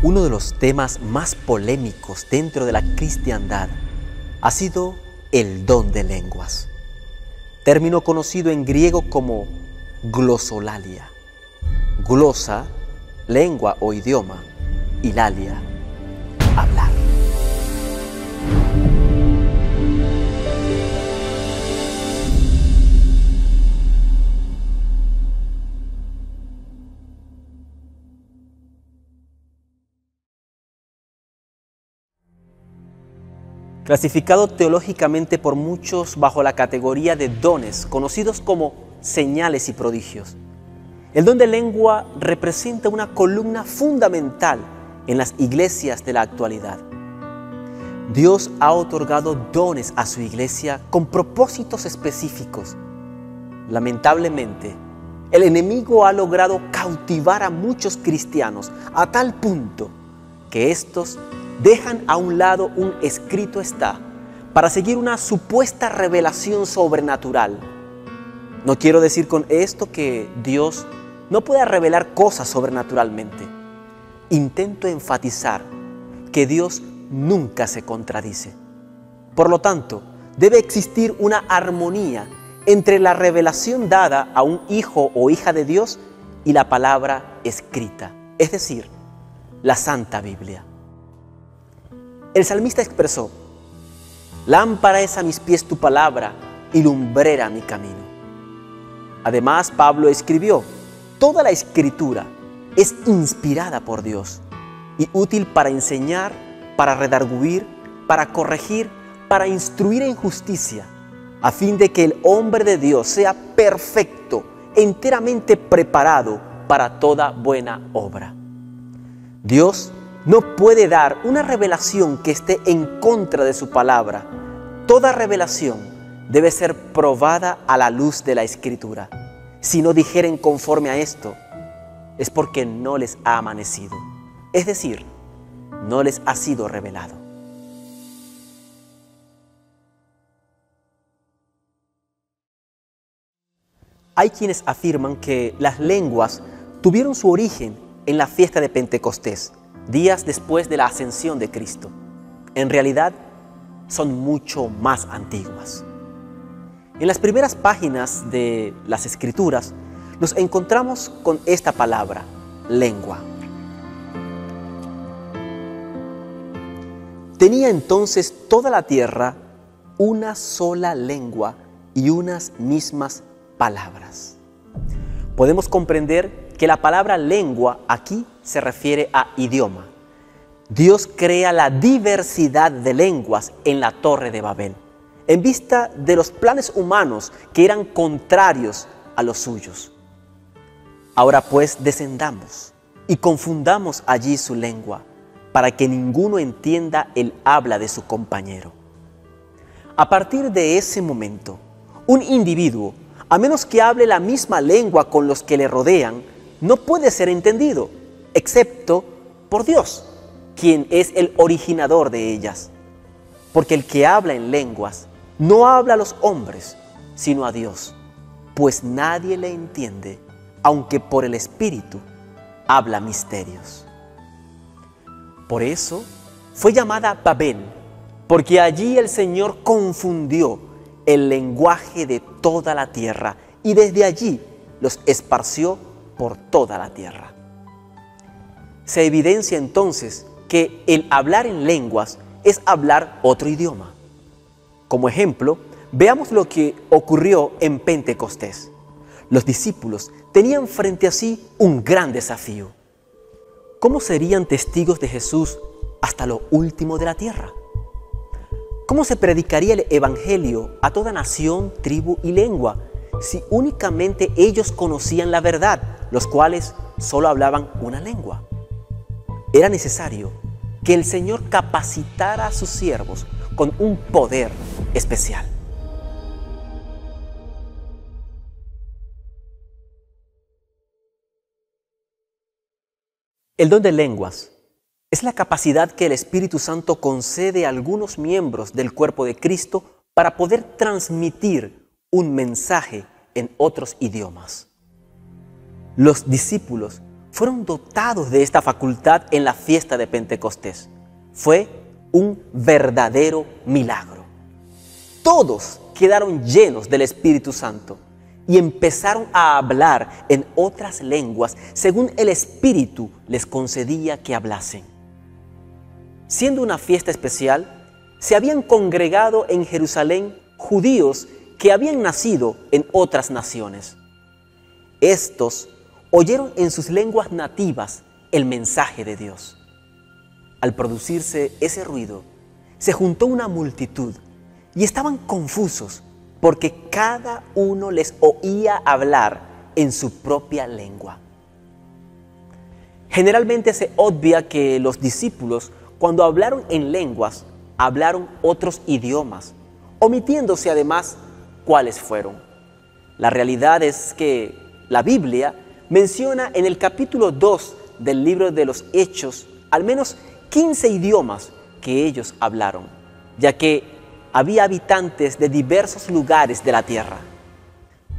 Uno de los temas más polémicos dentro de la cristiandad ha sido el don de lenguas, término conocido en griego como glosolalia. Glosa, lengua o idioma, y lalia, hablar. Clasificado teológicamente por muchos bajo la categoría de dones, conocidos como señales y prodigios. El don de lengua representa una columna fundamental en las iglesias de la actualidad. Dios ha otorgado dones a su iglesia con propósitos específicos. Lamentablemente, el enemigo ha logrado cautivar a muchos cristianos a tal punto que estos dejan a un lado un escrito está para seguir una supuesta revelación sobrenatural. No quiero decir con esto que Dios no pueda revelar cosas sobrenaturalmente. Intento enfatizar que Dios nunca se contradice. Por lo tanto, debe existir una armonía entre la revelación dada a un hijo o hija de Dios y la palabra escrita, es decir, la Santa Biblia. El salmista expresó: lámpara es a mis pies tu palabra y lumbrera mi camino. Además, Pablo escribió: toda la escritura es inspirada por Dios y útil para enseñar, para redarguir, para corregir, para instruir en justicia, a fin de que el hombre de Dios sea perfecto, enteramente preparado para toda buena obra. Dios no puede dar una revelación que esté en contra de su palabra. Toda revelación debe ser probada a la luz de la Escritura. Si no dijeren conforme a esto, es porque no les ha amanecido, es decir, no les ha sido revelado. Hay quienes afirman que las lenguas tuvieron su origen en la fiesta de Pentecostés, días después de la ascensión de Cristo. En realidad, son mucho más antiguas. En las primeras páginas de las Escrituras nos encontramos con esta palabra, lengua. Tenía entonces toda la tierra una sola lengua y unas mismas palabras. Podemos comprender que la palabra lengua aquí se refiere a idioma. Dios crea la diversidad de lenguas en la Torre de Babel, en vista de los planes humanos que eran contrarios a los suyos. Ahora pues descendamos y confundamos allí su lengua, para que ninguno entienda el habla de su compañero. A partir de ese momento, un individuo, a menos que hable la misma lengua con los que le rodean, no puede ser entendido, excepto por Dios, quien es el originador de ellas. Porque el que habla en lenguas no habla a los hombres, sino a Dios, pues nadie le entiende, aunque por el Espíritu habla misterios. Por eso fue llamada Babel, porque allí el Señor confundió el lenguaje de toda la tierra y desde allí los esparció por toda la tierra. Se evidencia entonces que el hablar en lenguas es hablar otro idioma. Como ejemplo, veamos lo que ocurrió en Pentecostés. Los discípulos tenían frente a sí un gran desafío. ¿Cómo serían testigos de Jesús hasta lo último de la tierra? ¿Cómo se predicaría el evangelio a toda nación, tribu y lengua si únicamente ellos conocían la verdad, los cuales solo hablaban una lengua? Era necesario que el Señor capacitara a sus siervos con un poder especial. El don de lenguas es la capacidad que el Espíritu Santo concede a algunos miembros del cuerpo de Cristo para poder transmitir un mensaje en otros idiomas. Los discípulos fueron dotados de esta facultad en la fiesta de Pentecostés. Fue un verdadero milagro. Todos quedaron llenos del Espíritu Santo y empezaron a hablar en otras lenguas según el Espíritu les concedía que hablasen. Siendo una fiesta especial, se habían congregado en Jerusalén judíos que habían nacido en otras naciones. Estos oyeron en sus lenguas nativas el mensaje de Dios. Al producirse ese ruido, se juntó una multitud y estaban confusos porque cada uno les oía hablar en su propia lengua. Generalmente se obvia que los discípulos, cuando hablaron en lenguas, hablaron otros idiomas, omitiéndose además cuáles fueron. La realidad es que la Biblia menciona en el capítulo 2 del libro de los Hechos al menos 15 idiomas que ellos hablaron, ya que había habitantes de diversos lugares de la tierra: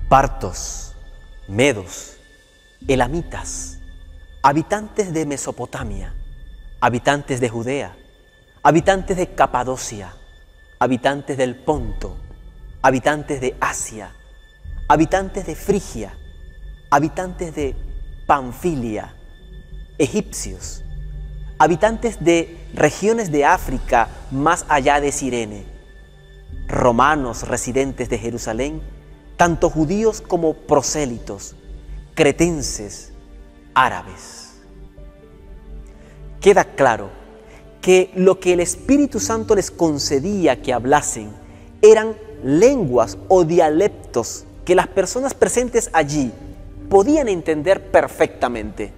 partos, medos, elamitas, habitantes de Mesopotamia, habitantes de Judea, habitantes de Capadocia, habitantes del Ponto, habitantes de Asia, habitantes de Frigia, habitantes de Panfilia, egipcios, habitantes de regiones de África más allá de Cirene, romanos residentes de Jerusalén, tanto judíos como prosélitos, cretenses, árabes. Queda claro que lo que el Espíritu Santo les concedía que hablasen eran lenguas o dialectos que las personas presentes allí podían entender perfectamente.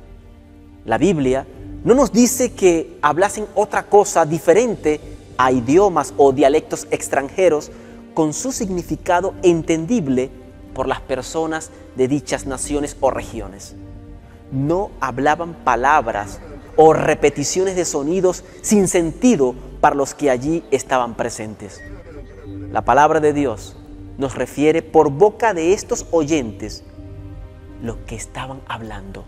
La Biblia no nos dice que hablasen otra cosa diferente a idiomas o dialectos extranjeros con su significado entendible por las personas de dichas naciones o regiones. No hablaban palabras o repeticiones de sonidos sin sentido para los que allí estaban presentes. La palabra de Dios nos refiere por boca de estos oyentes lo que estaban hablando.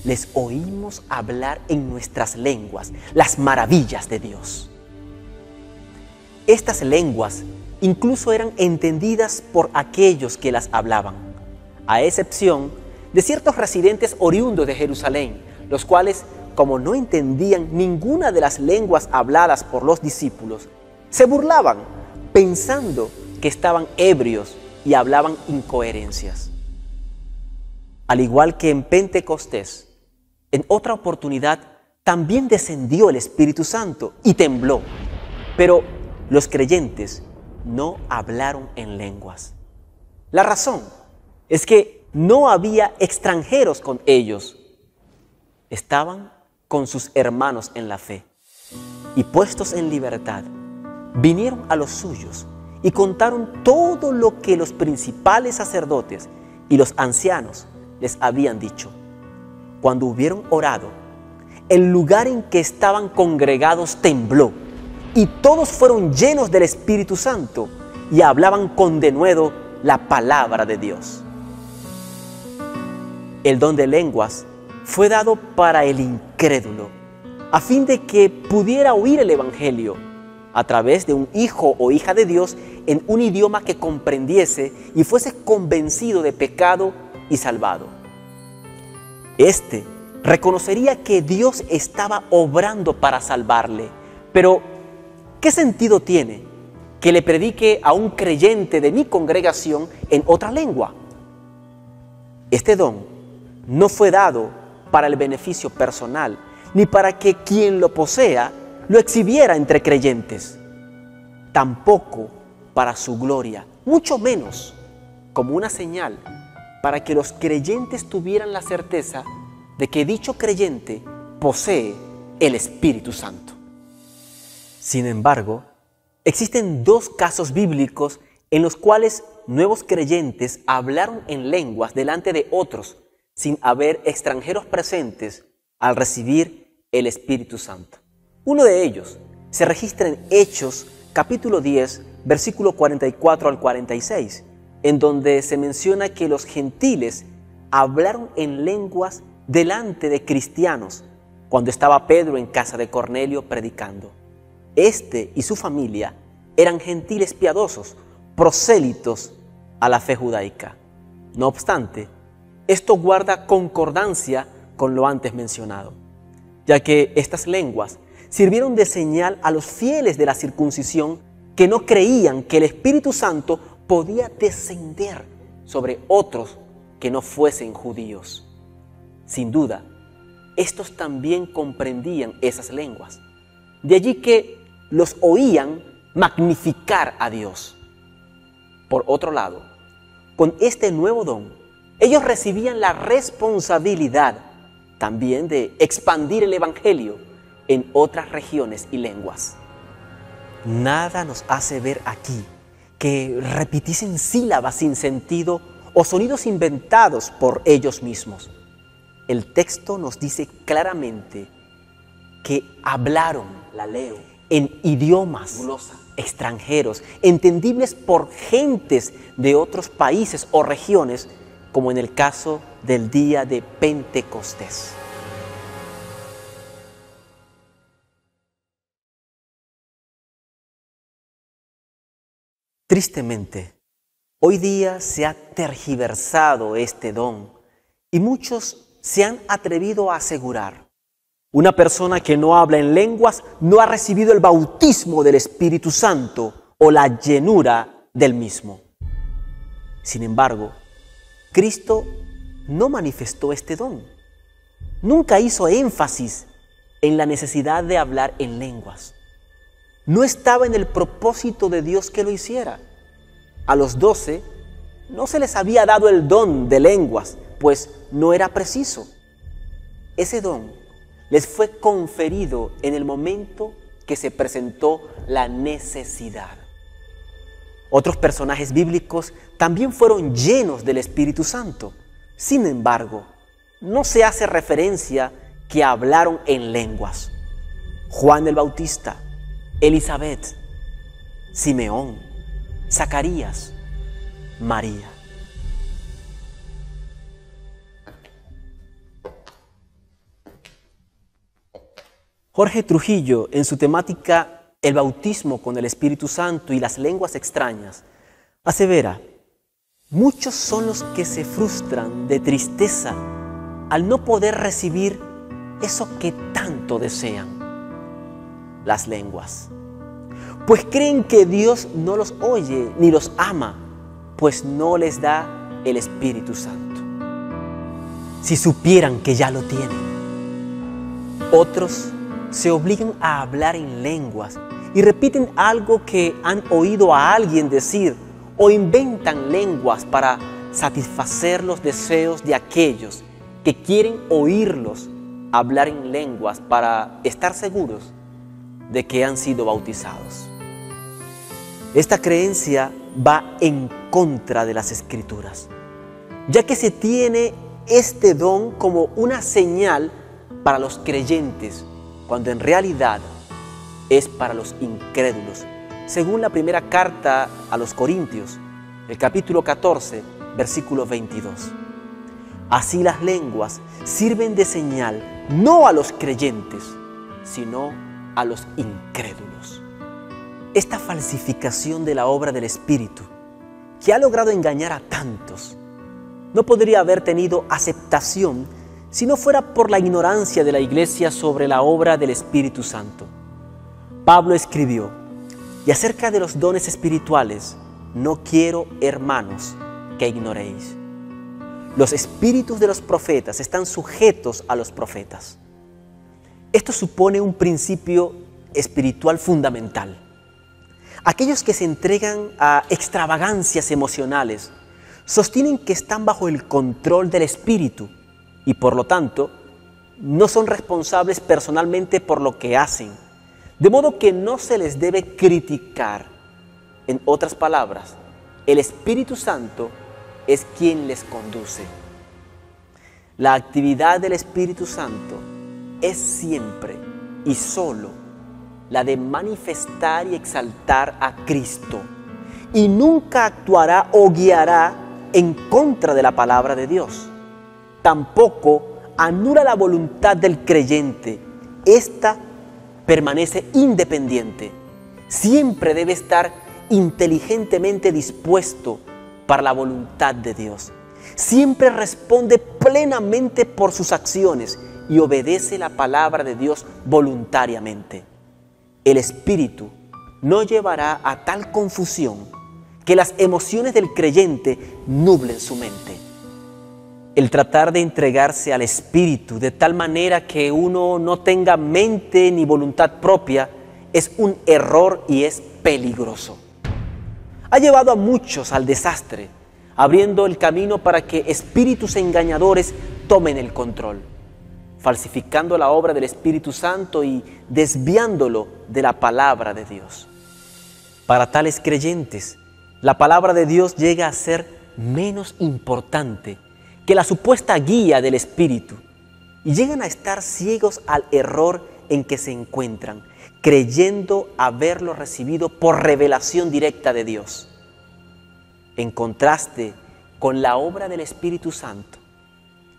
Les oímos hablar en nuestras lenguas las maravillas de Dios. Estas lenguas incluso eran entendidas por aquellos que las hablaban, a excepción de ciertos residentes oriundos de Jerusalén, los cuales, como no entendían ninguna de las lenguas habladas por los discípulos, se burlaban pensando que estaban ebrios y hablaban incoherencias. Al igual que en Pentecostés, en otra oportunidad también descendió el Espíritu Santo y tembló, pero los creyentes no hablaron en lenguas. La razón es que no había extranjeros con ellos. Estaban con sus hermanos en la fe y, puestos en libertad, vinieron a los suyos y contaron todo lo que los principales sacerdotes y los ancianos les habían dicho. Cuando hubieron orado, el lugar en que estaban congregados tembló y todos fueron llenos del Espíritu Santo y hablaban con denuedo la palabra de Dios. El don de lenguas fue dado para el incrédulo, a fin de que pudiera oír el Evangelio a través de un hijo o hija de Dios en un idioma que comprendiese y fuese convencido de pecado y salvado. Este reconocería que Dios estaba obrando para salvarle, pero ¿qué sentido tiene que le predique a un creyente de mi congregación en otra lengua? Este don no fue dado para el beneficio personal, ni para que quien lo posea lo exhibiera entre creyentes. Tampoco para su gloria, mucho menos como una señal para que los creyentes tuvieran la certeza de que dicho creyente posee el Espíritu Santo. Sin embargo, existen dos casos bíblicos en los cuales nuevos creyentes hablaron en lenguas delante de otros sin haber extranjeros presentes al recibir el Espíritu Santo. Uno de ellos se registra en Hechos capítulo 10, versículo 44 al 46, en donde se menciona que los gentiles hablaron en lenguas delante de cristianos cuando estaba Pedro en casa de Cornelio predicando. Este y su familia eran gentiles piadosos, prosélitos a la fe judaica. No obstante, esto guarda concordancia con lo antes mencionado, ya que estas lenguas sirvieron de señal a los fieles de la circuncisión que no creían que el Espíritu Santo podía descender sobre otros que no fuesen judíos. Sin duda, estos también comprendían esas lenguas. De allí que los oían magnificar a Dios. Por otro lado, con este nuevo don, ellos recibían la responsabilidad también de expandir el Evangelio en otras regiones y lenguas. Nada nos hace ver aquí que repitiesen sílabas sin sentido o sonidos inventados por ellos mismos. El texto nos dice claramente que hablaron, la leo, en idiomas extranjeros, entendibles por gentes de otros países o regiones, como en el caso del día de Pentecostés. Tristemente, hoy día se ha tergiversado este don y muchos se han atrevido a asegurar: una persona que no habla en lenguas no ha recibido el bautismo del Espíritu Santo o la llenura del mismo. Sin embargo, Cristo no manifestó este don. Nunca hizo énfasis en la necesidad de hablar en lenguas. No estaba en el propósito de Dios que lo hiciera. A los 12 no se les había dado el don de lenguas, pues no era preciso. Ese don les fue conferido en el momento que se presentó la necesidad. Otros personajes bíblicos también fueron llenos del Espíritu Santo. Sin embargo, no se hace referencia que hablaron en lenguas. Juan el Bautista, Elizabeth, Simeón, Zacarías, María. Jorge Trujillo, en su temática El bautismo con el Espíritu Santo y las lenguas extrañas, asevera: muchos son los que se frustran de tristeza al no poder recibir eso que tanto desean, las lenguas, pues creen que Dios no los oye ni los ama, pues no les da el Espíritu Santo. Si supieran que ya lo tienen. Otros se obligan a hablar en lenguas y repiten algo que han oído a alguien decir, o inventan lenguas para satisfacer los deseos de aquellos que quieren oírlos hablar en lenguas para estar seguros de que han sido bautizados. Esta creencia va en contra de las Escrituras, ya que se tiene este don como una señal para los creyentes, cuando en realidad es para los incrédulos, según la primera carta a los Corintios, el capítulo 14, versículo 22. Así las lenguas sirven de señal no a los creyentes, sino a los incrédulos. Esta falsificación de la obra del Espíritu, que ha logrado engañar a tantos, no podría haber tenido aceptación si no fuera por la ignorancia de la Iglesia sobre la obra del Espíritu Santo. Pablo escribió: y acerca de los dones espirituales, no quiero, hermanos, que ignoréis. Los espíritus de los profetas están sujetos a los profetas. Esto supone un principio espiritual fundamental. Aquellos que se entregan a extravagancias emocionales sostienen que están bajo el control del Espíritu y por lo tanto no son responsables personalmente por lo que hacen, de modo que no se les debe criticar. En otras palabras, el Espíritu Santo es quien les conduce. La actividad del Espíritu Santo es siempre y solo la de manifestar y exaltar a Cristo, y nunca actuará o guiará en contra de la palabra de Dios. Tampoco anula la voluntad del creyente, ésta permanece independiente. Siempre debe estar inteligentemente dispuesto para la voluntad de Dios. Siempre responde plenamente por sus acciones y obedece la palabra de Dios voluntariamente. El Espíritu no llevará a tal confusión que las emociones del creyente nublen su mente. El tratar de entregarse al Espíritu de tal manera que uno no tenga mente ni voluntad propia es un error y es peligroso. Ha llevado a muchos al desastre, abriendo el camino para que espíritus engañadores tomen el control, falsificando la obra del Espíritu Santo y desviándolo de la palabra de Dios. Para tales creyentes, la palabra de Dios llega a ser menos importante que la supuesta guía del Espíritu y llegan a estar ciegos al error en que se encuentran, creyendo haberlo recibido por revelación directa de Dios. En contraste con la obra del Espíritu Santo,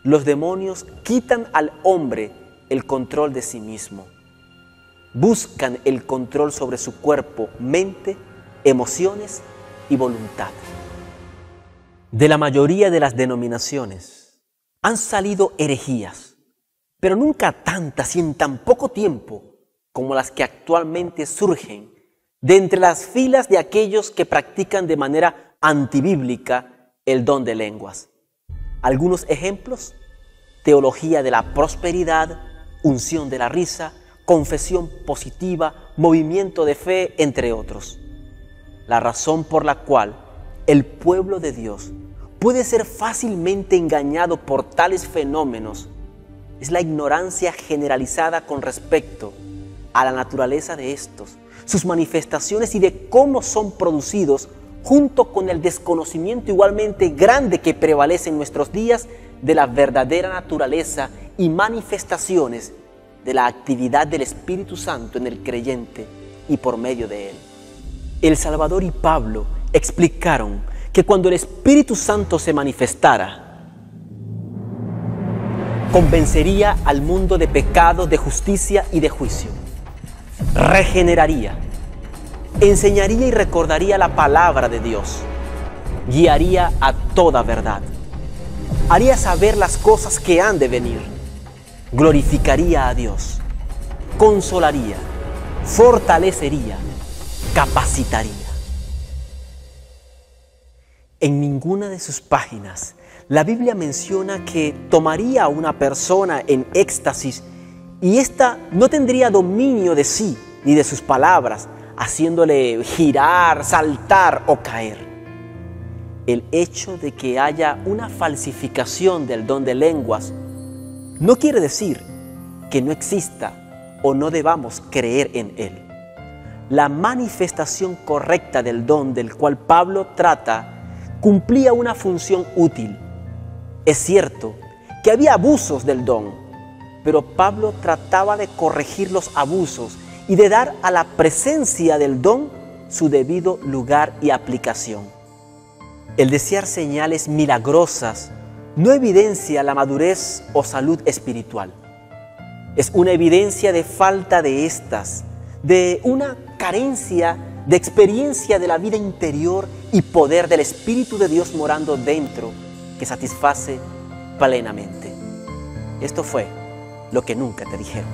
los demonios quitan al hombre el control de sí mismo. Buscan el control sobre su cuerpo, mente, emociones y voluntad. De la mayoría de las denominaciones han salido herejías, pero nunca tantas y en tan poco tiempo como las que actualmente surgen de entre las filas de aquellos que practican de manera antibíblica el don de lenguas. Algunos ejemplos: teología de la prosperidad, unción de la risa, confesión positiva, movimiento de fe, entre otros. La razón por la cual el pueblo de Dios puede ser fácilmente engañado por tales fenómenos es la ignorancia generalizada con respecto a la naturaleza de estos, sus manifestaciones y de cómo son producidos, junto con el desconocimiento igualmente grande que prevalece en nuestros días de la verdadera naturaleza y manifestaciones de la actividad del Espíritu Santo en el creyente y por medio de él. El Salvador y Pablo explicaron que cuando el Espíritu Santo se manifestara, convencería al mundo de pecado, de justicia y de juicio. Regeneraría, enseñaría y recordaría la palabra de Dios, guiaría a toda verdad, haría saber las cosas que han de venir, glorificaría a Dios, consolaría, fortalecería, capacitaría. En ninguna de sus páginas la Biblia menciona que tomaría a una persona en éxtasis y ésta no tendría dominio de sí ni de sus palabras, haciéndole girar, saltar o caer. El hecho de que haya una falsificación del don de lenguas no quiere decir que no exista o no debamos creer en él. La manifestación correcta del don del cual Pablo trata cumplía una función útil. Es cierto que había abusos del don, pero Pablo trataba de corregir los abusos y de dar a la presencia del don su debido lugar y aplicación. El desear señales milagrosas no evidencia la madurez o salud espiritual. Es una evidencia de falta de estas, de una carencia de experiencia de la vida interior y poder del Espíritu de Dios morando dentro, que satisface plenamente. Esto fue lo que nunca te dijeron.